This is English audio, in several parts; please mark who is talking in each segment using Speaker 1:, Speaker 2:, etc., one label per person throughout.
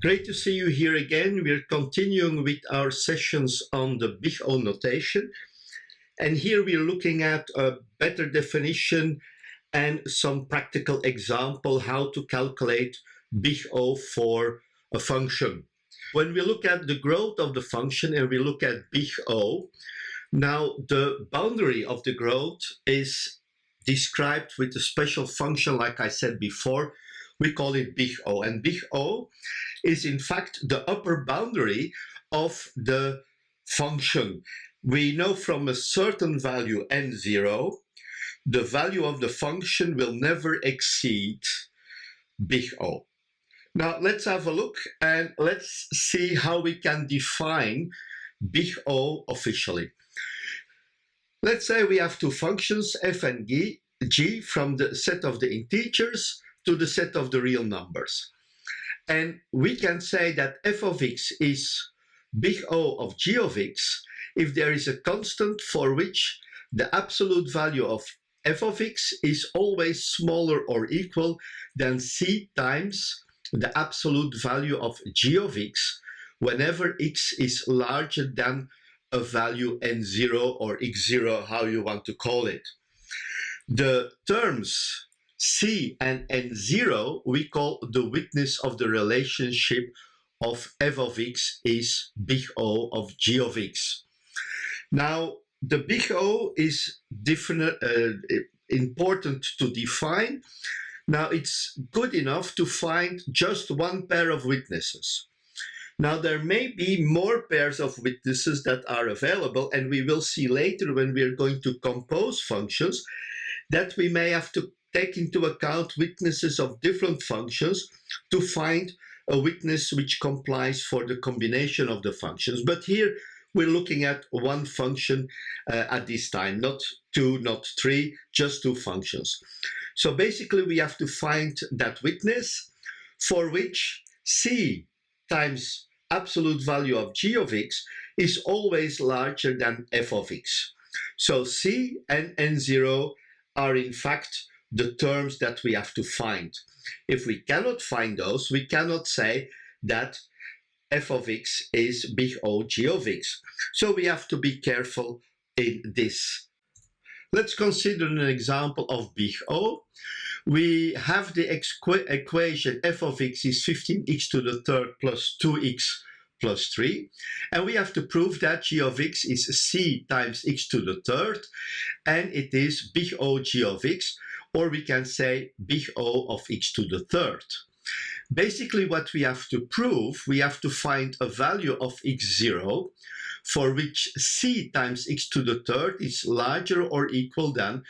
Speaker 1: Great to see you here again. We're continuing with our sessions on the big O notation. And here we're looking at a better definition and some practical example how to calculate big O for a function. When we look at the growth of the function and we look at big O, now the boundary of the growth is described with a special function, like I said before. We call it big O, and big O is in fact the upper boundary of the function. We know from a certain value n0, the value of the function will never exceed big O. Now let's have a look and let's see how we can define big O officially. Let's say we have two functions, f and g, from the set of the integers to the set of the real numbers. And we can say that f of x is big O of g of x if there is a constant for which the absolute value of f of x is always smaller or equal than c times the absolute value of g of x whenever x is larger than a value n0 or x0, how you want to call it. The terms c and n0 we call the witness of the relationship of f of x is big O of g of x. Now the big O is important to define. Now it's good enough to find just one pair of witnesses. Now there may be more pairs of witnesses that are available, and we will see later when we are going to compose functions that we may have to take into account witnesses of different functions to find a witness which complies for the combination of the functions. But here we're looking at one function at this time, not two, not three, just two functions. So basically we have to find that witness for which c times absolute value of g of x is always larger than f of x. So c and n0 are in fact the terms that we have to find. If we cannot find those, we cannot say that f of x is big O g of x. So we have to be careful in this. Let's consider an example of big O. We have the equation f of x is 15x to the third plus 2x plus 3. And we have to prove that g of x is c times x to the third, and it is big O g of x, or we can say big O of x to the third. Basically what we have to prove, we have to find a value of x0 for which c times x to the third is larger or equal than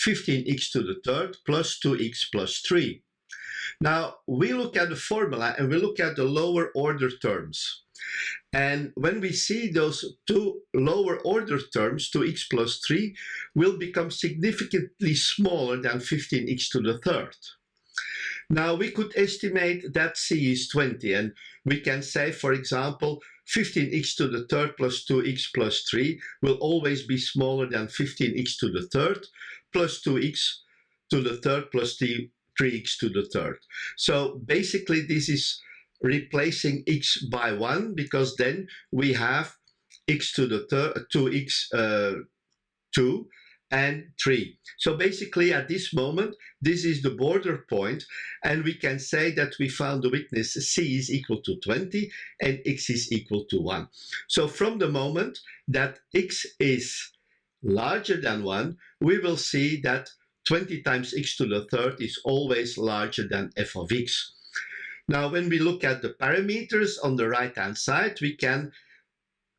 Speaker 1: 15x to the third plus 2x plus 3. Now we look at the formula and we look at the lower order terms. And when we see those two lower order terms, 2x plus 3, will become significantly smaller than 15x to the third. Now we could estimate that c is 20, and we can say, for example, 15x to the third plus 2x plus 3 will always be smaller than 15x to the third plus 2x to the third plus 3x to the third. So basically this is replacing x by 1, because then we have x to the third, 2x 2 and 3. So basically at this moment this is the border point, and we can say that we found the witness c is equal to 20 and x is equal to 1. So from the moment that x is larger than 1, we will see that 20 times x to the third is always larger than f of x. Now when we look at the parameters on the right hand side, we can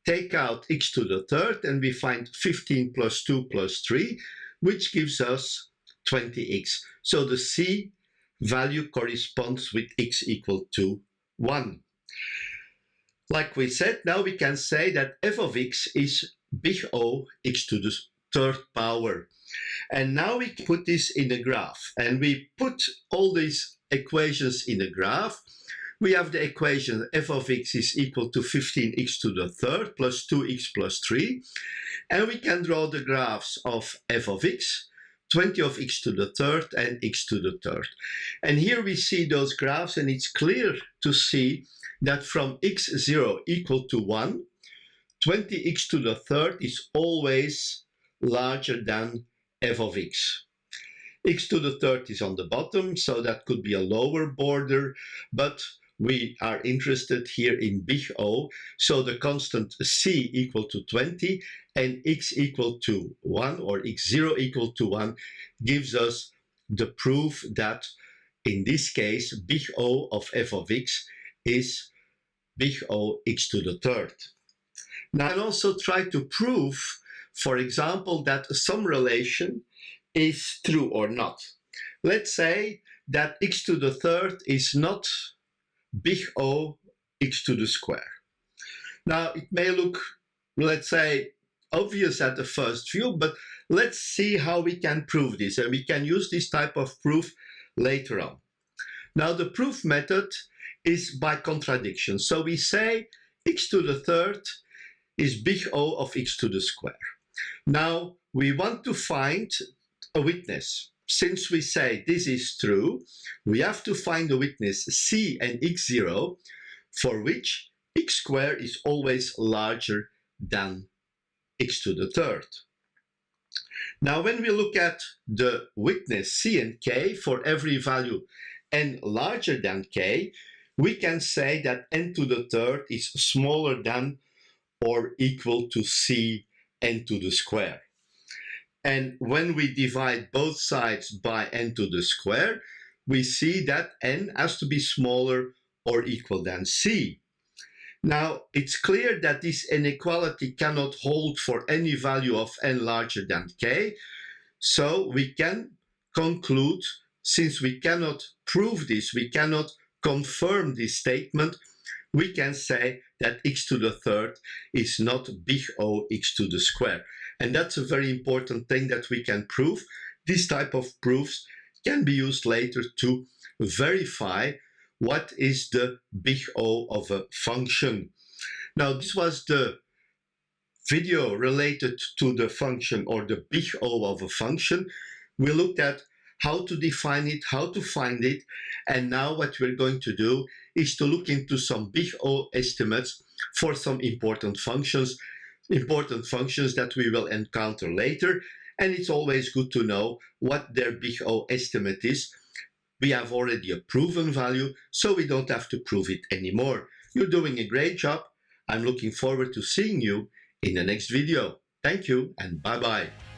Speaker 1: take out x to the third and we find 15 plus 2 plus 3, which gives us 20x. So the c value corresponds with x equal to 1. Like we said, now we can say that f of x is big O x to the third power. And now we put this in a graph, and we put all these equations in a graph. We have the equation f of x is equal to 15x to the third plus 2x plus 3. And we can draw the graphs of f of x 20 of x to the third and x to the third. And here we see those graphs, and it's clear to see that from x0 equal to 1, 20x to the third is always larger than f of x. X to the third is on the bottom, so that could be a lower border, but we are interested here in big O, so the constant c equal to 20 and x equal to 1 or x0 equal to 1 gives us the proof that in this case big O of f of x is big O x to the third. Now I can also try to prove, for example, that some relation is true or not. Let's say that x to the third is not big O x to the square. Now it may look, let's say, obvious at the first view, but let's see how we can prove this, and we can use this type of proof later on. Now the proof method is by contradiction. So we say x to the third is big O of x to the square. Now we want to find a witness. Since we say this is true, we have to find a witness c and x0 for which x squared is always larger than x to the third. Now when we look at the witness c and k for every value n larger than k, we can say that n to the third is smaller than or equal to c n to the square. And when we divide both sides by n to the square, we see that n has to be smaller or equal than c. Now, it's clear that this inequality cannot hold for any value of n larger than k, so we can conclude, since we cannot prove this, we cannot confirm this statement, we can say that x to the third is not big O x to the square. And that's a very important thing that we can prove. This type of proofs can be used later to verify what is the big O of a function. Now, this was the video related to the function or the big O of a function. We looked at how to define it, how to find it, and now what we're going to do is to look into some big O estimates for some important functions that we will encounter later, and it's always good to know what their big O estimate is. We have already a proven value, so we don't have to prove it anymore. You're doing a great job. I'm looking forward to seeing you in the next video. Thank you and bye-bye.